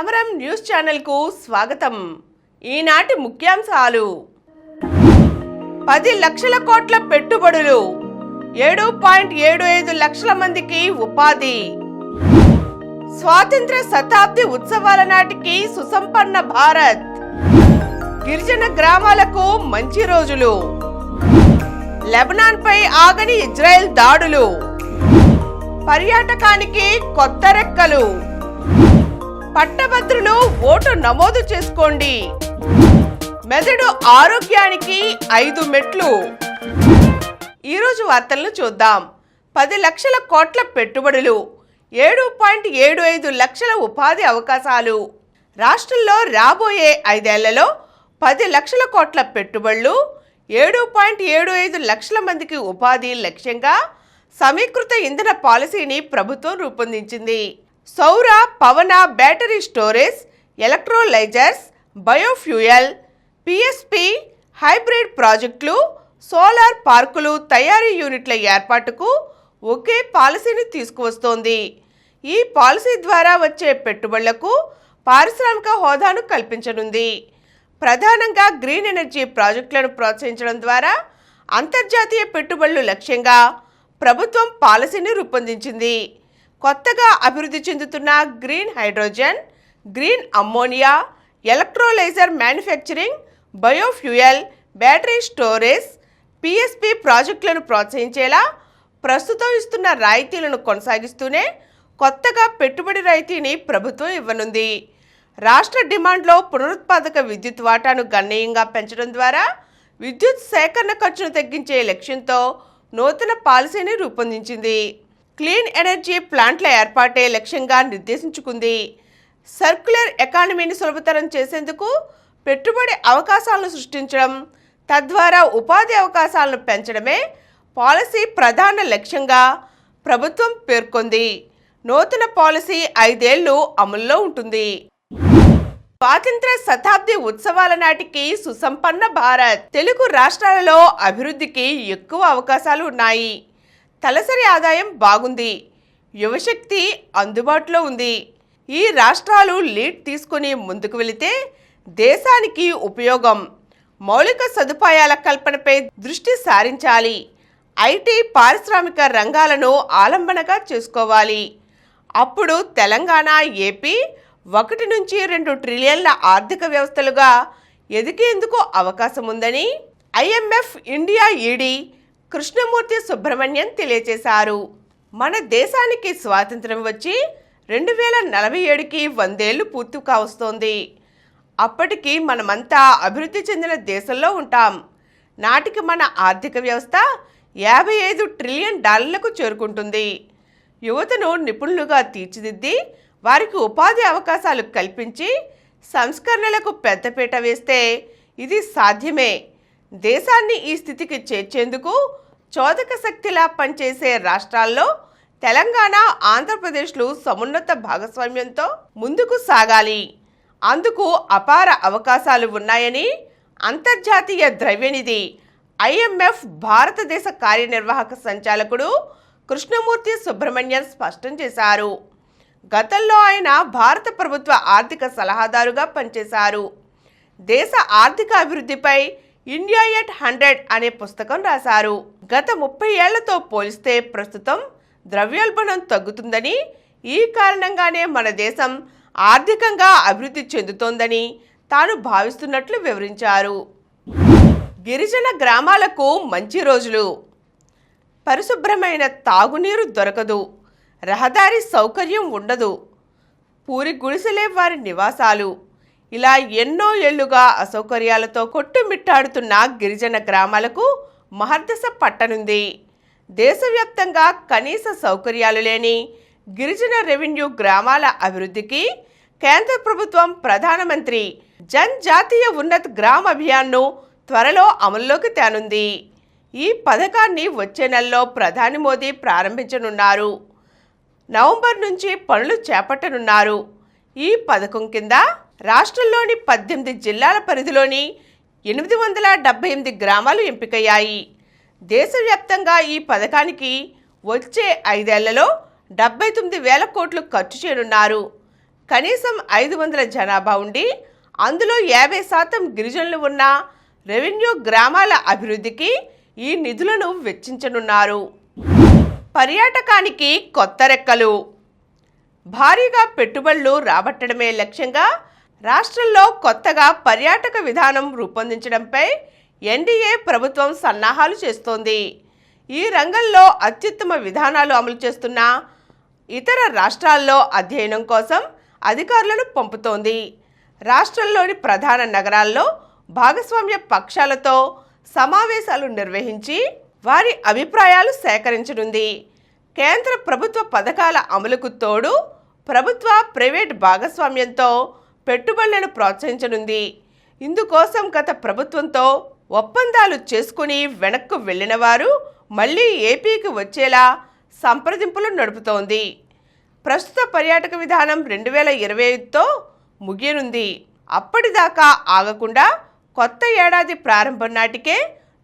సమరం న్యూస్ ఛానల్కు స్వాగతం. ఈనాటి ముఖ్యాంశాలు: 10 లక్షల కోట్ల పెట్టుబడులు, 7.75 లక్షల మందికి ఉపాధి. స్వాతంత్ర శతాబ్ది ఉత్సవాల నాటికి సుసంపన్న భారత్. గిరిజన గ్రామాలకు మంచి రోజులు. లెబనాన్ పై ఆగని ఇజ్రాయెల్ దాడులు. పర్యాటకానికి కొత్త రెక్కలు. పట్టభద్రులు ఓటు నమోదు చేసుకోండి. మెదడు ఆరోగ్యానికి 5 మెట్లు. ఈరోజు వార్తలను చూద్దాం. 10 లక్షల కోట్ల పెట్టుబడులు, 7.75 లక్షల ఉపాధి అవకాశాలు. రాష్ట్రంలో రాబోయే 5 ఏళ్లలో 10 లక్షల కోట్ల పెట్టుబడులు, 7.75 లక్షల మందికి ఉపాధి లక్ష్యంగా సమీకృత ఇంధన పాలసీని ప్రభుత్వం రూపొందించింది. సౌర, పవన, battery storage, electrolysers, biofuel, PSP, hybrid ప్రాజెక్టులు, సోలార్ పార్కులు, తయారీ యూనిట్ల ఏర్పాటుకు ఒకే పాలసీని తీసుకువస్తోంది. ఈ పాలసీ ద్వారా వచ్చే పెట్టుబడులకు పారిశ్రామిక హోదాను కల్పించనుంది. ప్రధానంగా గ్రీన్ ఎనర్జీ ప్రాజెక్టులను ప్రోత్సహించడం ద్వారా అంతర్జాతీయ పెట్టుబడులు లక్ష్యంగా ప్రభుత్వం పాలసీని రూపొందించింది. కొత్తగా అభివృద్ధి చెందుతున్న green hydrogen, green ammonia, electrolyser manufacturing, biofuel, battery storage, PSP ప్రాజెక్టులను ప్రోత్సహించేలా ప్రస్తుతం ఇస్తున్న రాయితీలను కొనసాగిస్తూనే కొత్తగా పెట్టుబడి రాయితీని ప్రభుత్వం ఇవ్వనుంది. రాష్ట్ర డిమాండ్లో పునరుత్పాదక విద్యుత్ వాటాను గణనీయంగా పెంచడం ద్వారా విద్యుత్ సేకరణ ఖర్చును తగ్గించే లక్ష్యంతో నూతన పాలసీని రూపొందించింది. క్లీన్ ఎనర్జీ ప్లాంట్ల ఏర్పాటే లక్ష్యంగా నిర్దేశించుకుంది. సర్క్యులర్ ఎకానమీని సులభతరం చేసేందుకు పెట్టుబడి అవకాశాలను సృష్టించడం, తద్వారా ఉపాధి అవకాశాలను పెంచడమే పాలసీ ప్రధాన లక్ష్యంగా ప్రభుత్వం పేర్కొంది. నూతన పాలసీ 5 ఏళ్లు అమల్లో ఉంటుంది. స్వాతంత్ర శతాబ్ది ఉత్సవాల నాటికి సుసంపన్న భారత్. తెలుగు రాష్ట్రాలలో అభివృద్ధికి ఎక్కువ అవకాశాలు ఉన్నాయి. తలసరి ఆదాయం బాగుంది. యువశక్తి అందుబాటులో ఉంది. ఈ రాష్ట్రాలు లీడ్ తీసుకుని ముందుకు వెళితే దేశానికి ఉపయోగం. మౌలిక సదుపాయాల కల్పనపై దృష్టి సారించాలి. ఐటీ, పారిశ్రామిక రంగాలను ఆలంబనగా చేసుకోవాలి. అప్పుడు తెలంగాణ, ఏపీ 1 నుంచి 2 ట్రిలియన్ల ఆర్థిక వ్యవస్థలుగా ఎదిగేందుకు అవకాశం ఉందని IMF India ED Krishnamurthy Subramanian తెలియజేశారు. మన దేశానికి స్వాతంత్రం వచ్చి 2047కి 100 ఏళ్లు పూర్తి కావస్తోంది. అప్పటికి మనమంతా అభివృద్ధి చెందిన దేశంలో ఉంటాం. నాటికి మన ఆర్థిక వ్యవస్థ $55 ట్రిలియన్ చేరుకుంటుంది. యువతను నిపుణులుగా తీర్చిదిద్ది వారికి ఉపాధి అవకాశాలు కల్పించి సంస్కరణలకు పెద్దపీట వేస్తే ఇది సాధ్యమే. దేశాన్ని ఈ స్థితికి చేర్చేందుకు చోదక శక్తిలా పనిచేసే రాష్ట్రాల్లో తెలంగాణ, ఆంధ్రప్రదేశ్లు సమున్నత భాగస్వామ్యంతో ముందుకు సాగాలి. అందుకు అపార అవకాశాలు ఉన్నాయని అంతర్జాతీయ ద్రవ్యనిధి ఐఎంఎఫ్ భారతదేశ కార్యనిర్వాహక సంచాలకుడు కృష్ణమూర్తి సుబ్రహ్మణ్యన్ స్పష్టం చేశారు. గతంలో ఆయన భారత ప్రభుత్వ ఆర్థిక సలహాదారుగా పనిచేశారు. దేశ ఆర్థిక అభివృద్ధిపై ఇండియా ఎట్ 100 అనే పుస్తకం రాశారు. గత 30 ఏళ్లతో పోలిస్తే ప్రస్తుతం ద్రవ్యోల్బణం తగ్గుతుందని, ఈ కారణంగానే మన దేశం ఆర్థికంగా అభివృద్ధి చెందుతోందని తాను భావిస్తున్నట్లు వివరించారు. గిరిజన గ్రామాలకు మంచి రోజులు. పరిశుభ్రమైన తాగునీరు దొరకదు, రహదారి సౌకర్యం ఉండదు, పూరి గుడిసెలే వారి నివాసాలు. ఇలా ఎన్నో ఏళ్లుగా అసౌకర్యాలతో కొట్టుమిట్టాడుతున్న గిరిజన గ్రామాలకు మహర్దశ పట్టనుంది. దేశవ్యాప్తంగా కనీస సౌకర్యాలు లేని గిరిజన రెవెన్యూ గ్రామాల అభివృద్ధికి కేంద్ర ప్రభుత్వం ప్రధానమంత్రి జన్ జాతీయ ఉన్నత్ గ్రామ్ అభియాన్ను త్వరలో అమల్లోకి తేనుంది. ఈ పథకాన్ని వచ్చే నెలలో ప్రధాని మోదీ ప్రారంభించనున్నారు. నవంబర్ నుంచి పనులు చేపట్టనున్నారు. ఈ పథకం కింద రాష్ట్రంలోని 18 జిల్లాల పరిధిలోని 878 గ్రామాలు ఎంపికయ్యాయి. దేశవ్యాప్తంగా ఈ పథకానికి వచ్చే 5 ఏళ్లలో 79,000 కోట్లు ఖర్చు చేయనున్నారు. కనీసం 500 జనాభా ఉండి అందులో 50% గిరిజనులు ఉన్న రెవెన్యూ గ్రామాల అభివృద్ధికి ఈ నిధులను వెచ్చించనున్నారు. పర్యాటకానికి కొత్త రెక్కలు. భారీగా పెట్టుబడులు రాబట్టడమే లక్ష్యంగా రాష్ట్రంలో కొత్తగా పర్యాటక విధానం రూపొందించడంపై ఎన్డీఏ ప్రభుత్వం సన్నాహాలు చేస్తోంది. ఈ రంగంలో అత్యుత్తమ విధానాలు అమలు చేస్తున్న ఇతర రాష్ట్రాల్లో అధ్యయనం కోసం అధికారులను పంపుతోంది. రాష్ట్రంలోని ప్రధాన నగరాల్లో భాగస్వామ్య పక్షాలతో సమావేశాలు నిర్వహించి వారి అభిప్రాయాలు సేకరించనుంది. కేంద్ర ప్రభుత్వ పథకాల అమలుకు తోడు ప్రభుత్వ ప్రైవేట్ భాగస్వామ్యంతో పెట్టుబడులను ప్రోత్సహించనుంది. ఇందుకోసం గత ప్రభుత్వంతో ఒప్పందాలు చేసుకుని వెనక్కు వెళ్లిన వారు మళ్లీ ఏపీకి వచ్చేలా సంప్రదింపులు నడుపుతోంది. ప్రస్తుత పర్యాటక విధానం 2025తో ముగియనుంది. అప్పటిదాకా ఆగకుండా కొత్త ఏడాది ప్రారంభం నాటికే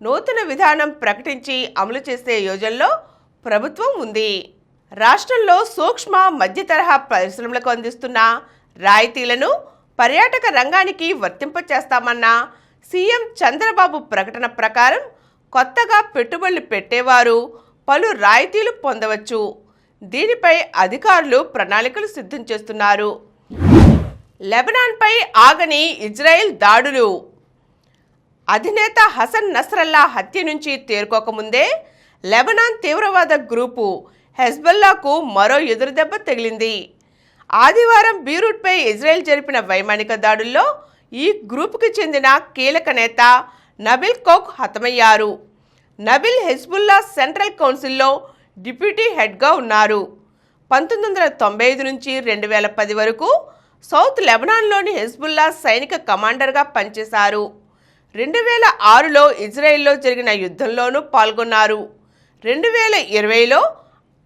నూతన విధానం ప్రకటించి అమలు చేసే యోజనలో ప్రభుత్వం ఉంది. రాష్ట్రంలో సూక్ష్మ మధ్య తరహా పరిశ్రమలకు అందిస్తున్న రాయితీలను పర్యాటక రంగానికి వర్తింపచేస్తామన్న సీఎం చంద్రబాబు ప్రకటన ప్రకారం కొత్తగా పెట్టుబడులు పెట్టేవారు పలు రాయితీలు పొందవచ్చు. దీనిపై అధికారులు ప్రణాళికలు సిద్ధం చేస్తున్నారు. లెబనాన్పై ఆగని ఇజ్రాయెల్ దాడులు. అధినేత హసన్ నస్రల్లా హత్య నుంచి తేరుకోకముందే లెబనాన్ తీవ్రవాద గ్రూపు హెజ్బొల్లాకు మరో ఎదురుదెబ్బ తగిలింది. ఆదివారం బీరూట్పై ఇజ్రాయెల్ జరిపిన వైమానిక దాడుల్లో ఈ గ్రూపుకి చెందిన కీలక నేత నబిల్ కౌక్ హతమయ్యారు. నబిల్ హెజ్బుల్లా సెంట్రల్ కౌన్సిల్లో డిప్యూటీ హెడ్గా ఉన్నారు. 1995 నుంచి 2010 వరకు సౌత్ లెబనాన్లోని హెజ్బుల్లా సైనిక కమాండర్గా పనిచేశారు. 2006లో ఇజ్రాయెల్లో జరిగిన యుద్ధంలోనూ పాల్గొన్నారు. 2020లో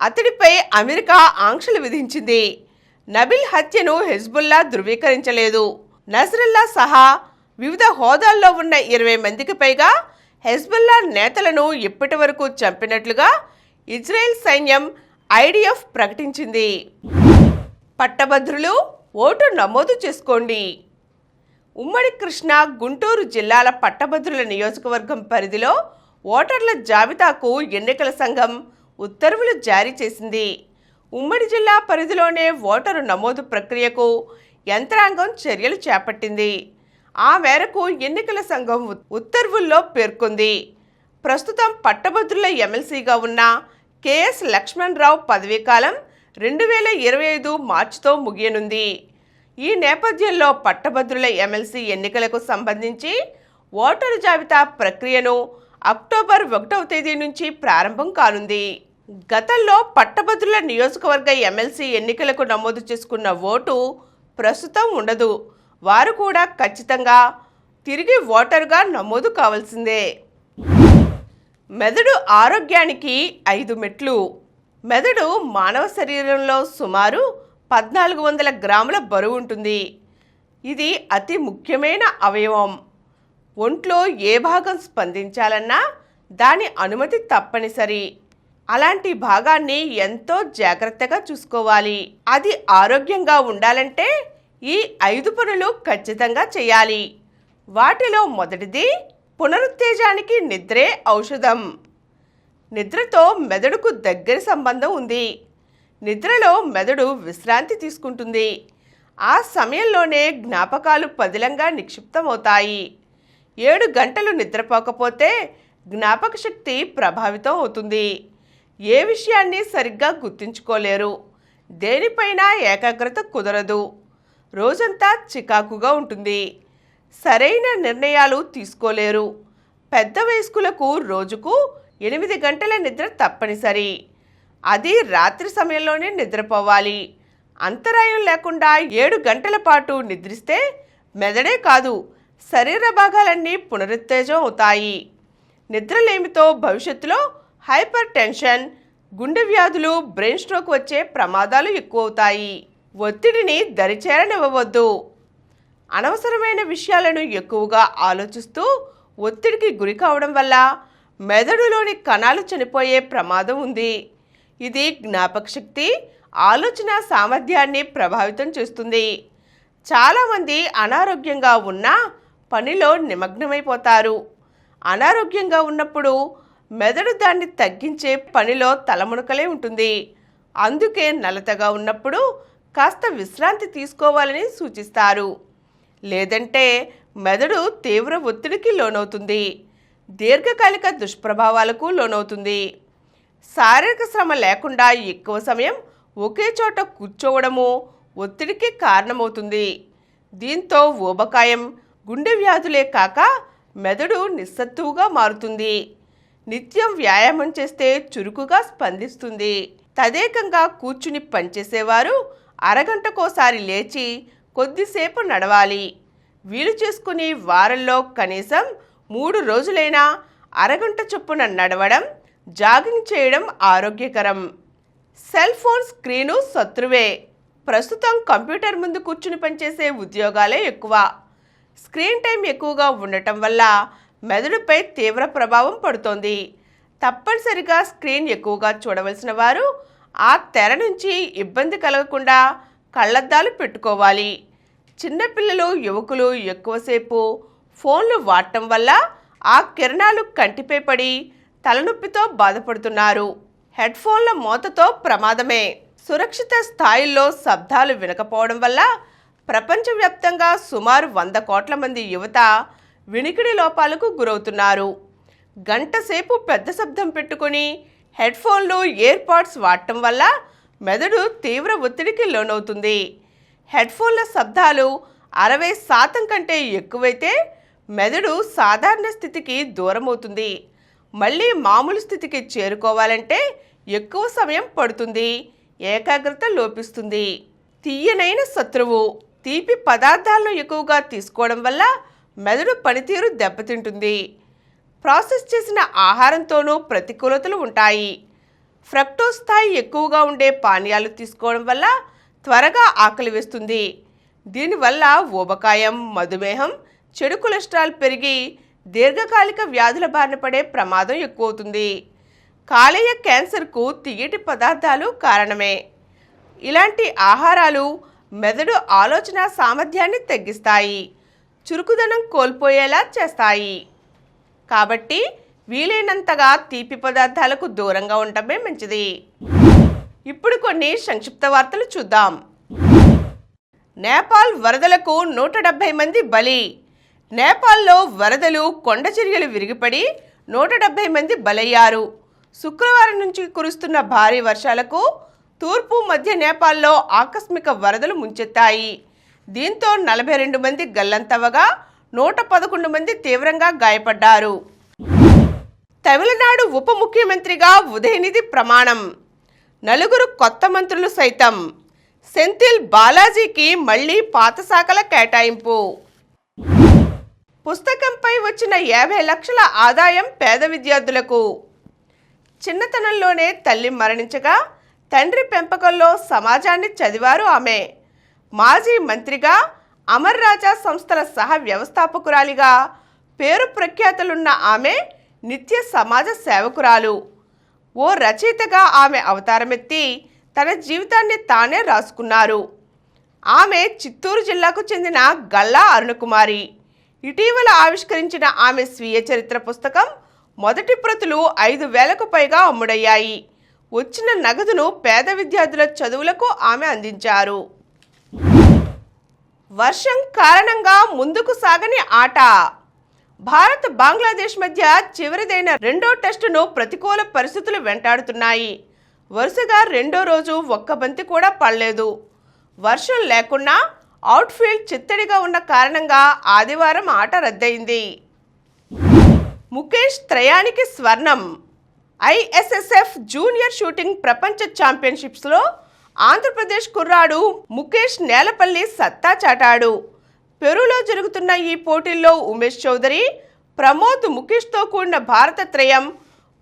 అతడిపై అమెరికా ఆంక్షలు విధించింది. నబిల్ హత్యను హెజ్బుల్లా ధృవీకరించలేదు. నస్రల్లా సహా వివిధ హోదాల్లో ఉన్న 20 మందికి పైగా హెజ్బుల్లా నేతలను ఇప్పటి వరకు చంపినట్లుగా ఇజ్రాయెల్ సైన్యం ఐడిఎఫ్ ప్రకటించింది. పట్టభద్రులు ఓటు నమోదు చేసుకోండి. ఉమ్మడి కృష్ణా, గుంటూరు జిల్లాల పట్టభద్రుల నియోజకవర్గం పరిధిలో ఓటర్ల జాబితాకు ఎన్నికల సంఘం ఉత్తర్వులు జారీ చేసింది. ఉమ్మడి జిల్లా పరిధిలోనే ఓటరు నమోదు ప్రక్రియకు యంత్రాంగం చర్యలు చేపట్టింది. ఆ మేరకు ఎన్నికల సంఘం ఉత్తర్వుల్లో పేర్కొంది. ప్రస్తుతం పట్టభద్రుల ఎమ్మెల్సీగా ఉన్న కెఎస్ లక్ష్మణరావు పదవీకాలం 2025 మార్చితో ముగియనుంది. ఈ నేపథ్యంలో పట్టభద్రుల ఎమ్మెల్సీ ఎన్నికలకు సంబంధించి ఓటరు జాబితా ప్రక్రియను అక్టోబర్ 1వ తేదీ నుంచి ప్రారంభం కానుంది. గతంలో పట్టభద్రుల నియోజకవర్గ ఎమ్మెల్సీ ఎన్నికలకు నమోదు చేసుకున్న ఓటు ప్రస్తుతం ఉండదు. వారు కూడా ఖచ్చితంగా తిరిగి ఓటరుగా నమోదు కావాల్సిందే. మెదడు ఆరోగ్యానికి 5 మెట్లు. మెదడు మానవ శరీరంలో సుమారు 1400 గ్రాముల బరువు ఉంటుంది. ఇది అతి ముఖ్యమైన అవయవం. ఒంట్లో ఏ భాగం స్పందించాలన్నా దాని అనుమతి తప్పనిసరి. అలాంటి భాగాన్ని ఎంతో జాగ్రత్తగా చూసుకోవాలి. అది ఆరోగ్యంగా ఉండాలంటే ఈ 5 పనులు ఖచ్చితంగా చేయాలి. వాటిలో మొదటిది పునరుత్తేజానికి నిద్రే ఔషధం. నిద్రతో మెదడుకు దగ్గరి సంబంధం ఉంది. నిద్రలో మెదడు విశ్రాంతి తీసుకుంటుంది. ఆ సమయంలోనే జ్ఞాపకాలు పదిలంగా నిక్షిప్తమవుతాయి. 7 గంటలు నిద్రపోకపోతే జ్ఞాపక శక్తి ప్రభావితం అవుతుంది. ఏ విషయాన్ని సరిగ్గా గుర్తుంచుకోలేరు. దేనిపైనా ఏకాగ్రత కుదరదు. రోజంతా చికాకుగా ఉంటుంది. సరైన నిర్ణయాలు తీసుకోలేరు. పెద్ద వయస్కులకు రోజుకు 8 గంటల నిద్ర తప్పనిసరి. అది రాత్రి సమయంలోనే నిద్రపోవాలి. అంతరాయం లేకుండా 7 గంటల పాటు నిద్రిస్తే మెదడే కాదు, శరీర భాగాలన్నీ పునరుత్తేజం అవుతాయి. నిద్రలేమితో భవిష్యత్తులో హైపర్ టెన్షన్, గుండె వ్యాధులు, బ్రెయిన్ స్ట్రోక్ వచ్చే ప్రమాదాలు ఎక్కువ అవుతాయి. ఒత్తిడిని దరిచేరనివ్వవద్దు. అనవసరమైన విషయాలను ఎక్కువగా ఆలోచిస్తూ ఒత్తిడికి గురి కావడం వల్ల మెదడులోని కణాలు చనిపోయే ప్రమాదం ఉంది. ఇది జ్ఞాపక శక్తి, ఆలోచన సామర్థ్యాన్ని ప్రభావితం చేస్తుంది. చాలామంది అనారోగ్యంగా ఉన్నా పనిలో నిమగ్నమైపోతారు. అనారోగ్యంగా ఉన్నప్పుడు మెదడు దాన్ని తగ్గించే పనిలో తలమునకలే ఉంటుంది. అందుకే నలతగా ఉన్నప్పుడు కాస్త విశ్రాంతి తీసుకోవాలని సూచిస్తారు. లేదంటే మెదడు తీవ్ర ఒత్తిడికి లోనవుతుంది, దీర్ఘకాలిక దుష్ప్రభావాలకు లోనవుతుంది. శారీరక శ్రమ లేకుండా ఎక్కువ సమయం ఒకే చోట కూర్చోవడము ఒత్తిడికి కారణమవుతుంది. దీంతో ఊబకాయం, గుండె వ్యాధులే కాక మెదడు నిస్సత్తువుగా మారుతుంది. నిత్యం వ్యాయామం చేస్తే చురుకుగా స్పందిస్తుంది. తదేకంగా కూర్చుని పనిచేసేవారు అరగంటకోసారి లేచి కొద్దిసేపు నడవాలి. వీలు చేసుకుని వారంలో కనీసం 3 రోజులైనా అరగంట చొప్పున నడవడం, జాగింగ్ చేయడం ఆరోగ్యకరం. సెల్ ఫోన్ స్క్రీను శత్రువే. ప్రస్తుతం కంప్యూటర్ ముందు కూర్చుని పనిచేసే ఉద్యోగాలే ఎక్కువ. స్క్రీన్ టైం ఎక్కువగా ఉండటం వల్ల మెదడుపై తీవ్ర ప్రభావం పడుతోంది. తప్పనిసరిగా స్క్రీన్ ఎక్కువగా చూడవలసిన వారు ఆ తెర నుంచి ఇబ్బంది కలగకుండా కళ్ళద్దాలు పెట్టుకోవాలి. చిన్నపిల్లలు, యువకులు ఎక్కువసేపు ఫోన్లు వాడటం వల్ల ఆ కిరణాలు కంటిపై పడి తలనొప్పితో బాధపడుతున్నారు. హెడ్ఫోన్ల మోతతో ప్రమాదమే. సురక్షిత స్థాయిల్లో శబ్దాలు వినకపోవడం వల్ల ప్రపంచవ్యాప్తంగా సుమారు 100 కోట్ల మంది యువత వినికిడి లోపాలకు గురవుతున్నారు. గంట సేపు పెద్ద శబ్దం పెట్టుకుని హెడ్ఫోన్లు, ఇయర్పాడ్స్ వాడటం వల్ల మెదడు తీవ్ర ఒత్తిడికి లోనవుతుంది. హెడ్ఫోన్ల శబ్దాలు 60% కంటే ఎక్కువైతే మెదడు సాధారణ స్థితికి దూరమవుతుంది. మళ్ళీ మామూలు స్థితికి చేరుకోవాలంటే ఎక్కువ సమయం పడుతుంది, ఏకాగ్రత లోపిస్తుంది. తీయనైన శత్రువు. తీపి పదార్థాలను ఎక్కువగా తీసుకోవడం వల్ల మెదడు పనితీరు దెబ్బతింటుంది. ప్రాసెస్ చేసిన ఆహారంతోనూ ప్రతికూలతలు ఉంటాయి. ఫ్రక్టోజ్ స్థాయి ఎక్కువగా ఉండే పానీయాలు తీసుకోవడం వల్ల త్వరగా ఆకలి వేస్తుంది. దీనివల్ల ఊబకాయం, మధుమేహం, చెడు కొలెస్ట్రాల్ పెరిగి దీర్ఘకాలిక వ్యాధుల బారిన పడే ప్రమాదం ఎక్కువవుతుంది. కాలేయ క్యాన్సర్కు తియ్యటి పదార్థాలు కారణమే. ఇలాంటి ఆహారాలు మెదడు ఆలోచన సామర్థ్యాన్ని తగ్గిస్తాయి, చురుకుదనం కోల్పోయేలా చేస్తాయి. కాబట్టి వీలైనంతగా తీపి పదార్థాలకు దూరంగా ఉండటమే మంచిది. ఇప్పుడు కొన్ని సంక్షిప్త వార్తలు చూద్దాం. నేపాల్ వరదలకు 170 మంది బలి. నేపాల్లో వరదలు, కొండచర్యలు విరిగిపడి 170 మంది బలయ్యారు. శుక్రవారం నుంచి కురుస్తున్న భారీ వర్షాలకు తూర్పు మధ్య నేపాల్లో ఆకస్మిక వరదలు ముంచెత్తాయి. దీంతో 42 మంది గల్లంతవగా 111 మంది తీవ్రంగా గాయపడ్డారు. తమిళనాడు ఉప ముఖ్యమంత్రిగా ఉదయనిధి ప్రమాణం. 4 కొత్త మంత్రులు సైతం. సెంథిల్ బాలాజీకి మళ్లీ పాత శాఖల కేటాయింపు. పుస్తకంపై వచ్చిన 50 లక్షల ఆదాయం పేద విద్యార్థులకు. చిన్నతనంలోనే తల్లి మరణించగా తండ్రి పెంపకంలో సమాజాన్ని చదివారు ఆమె. మాజీ మంత్రిగా, అమర్ రాజా సంస్థల సహ వ్యవస్థాపకురాలిగా పేరు ప్రఖ్యాతులున్న ఆమె నిత్య సమాజ సేవకురాలు. ఓ రచయితగా ఆమె అవతారమెత్తి తన జీవితాన్ని తానే రాసుకున్నారు. ఆమె చిత్తూరు జిల్లాకు చెందిన గల్లా అరుణకుమారి. ఇటీవల ఆవిష్కరించిన ఆమె స్వీయ చరిత్ర పుస్తకం మొదటి ప్రతులు 5,000కు పైగా అమ్ముడయ్యాయి. వచ్చిన నగదును పేద విద్యార్థుల చదువులకు ఆమె అందించారు. వర్షం కారణంగా ముందుకు సాగని ఆట. భారత్, బంగ్లాదేశ్ మధ్య చివరిదైన రెండో టెస్టును ప్రతికూల పరిస్థితులు వెంటాడుతున్నాయి. వరుసగా రెండో రోజు ఒక్క బంతి కూడా పడలేదు. వర్షం లేకున్నా అవుట్ఫీల్డ్ చిత్తడిగా ఉన్న కారణంగా ఆదివారం ఆట రద్దయింది. ముఖేష్ త్రయానికి స్వర్ణం. ISSF జూనియర్ షూటింగ్ ప్రపంచ ఛాంపియన్షిప్స్లో ఆంధ్రప్రదేశ్ కుర్రాడు ముఖేష్ నేలపల్లి సత్తా చాటాడు. పెరూలో జరుగుతున్న ఈ పోటీల్లో ఉమేష్ చౌదరి, ప్రమోద్ ముఖేష్తో కూడిన భారత త్రయం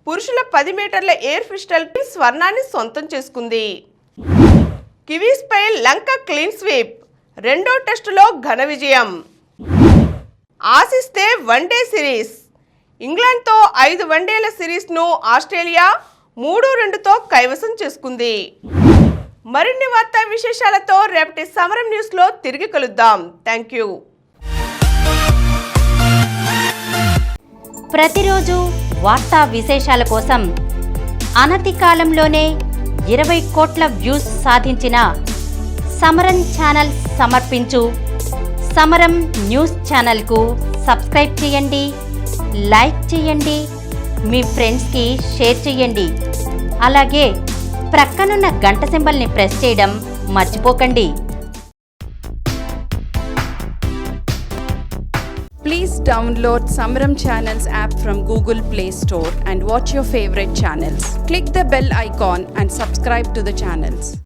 పురుషుల 10 మీటర్ల ఎయిర్ పిస్టల్కి స్వర్ణాన్ని సొంతం చేసుకుంది. కివీస్పై లంక క్లీన్ స్వీప్. రెండో టెస్టులో ఘన విజయం. ఆశిస్తే వన్డే సిరీస్. ఇంగ్లాండ్తో 5 వన్డేల సిరీస్ను ఆస్ట్రేలియా 3-2తో కైవసం చేసుకుంది. మరిన్ని వార్తా విశేషాలతో రేపటి సమరం న్యూస్లో తిరిగి కలుద్దాం. Thank you. ప్రతిరోజు వార్తా విశేషాల కోసం అనతి కాలంలోనే 20 కోట్ల వ్యూస్ సాధించిన సమరం ఛానల్ సమర్పించు సమరం న్యూస్ ఛానల్కు సబ్స్క్రైబ్ చేయండి, లైక్ చేయండి, మీ ఫ్రెండ్స్కి షేర్ చేయండి. అలాగే ప్రక్కనున్న గంట సింబల్ని ప్రెస్ చేయడం మర్చిపోకండి. Please download Samaram Channels app from Google Play Store and watch your favorite channels. Click the bell icon and subscribe to the channels.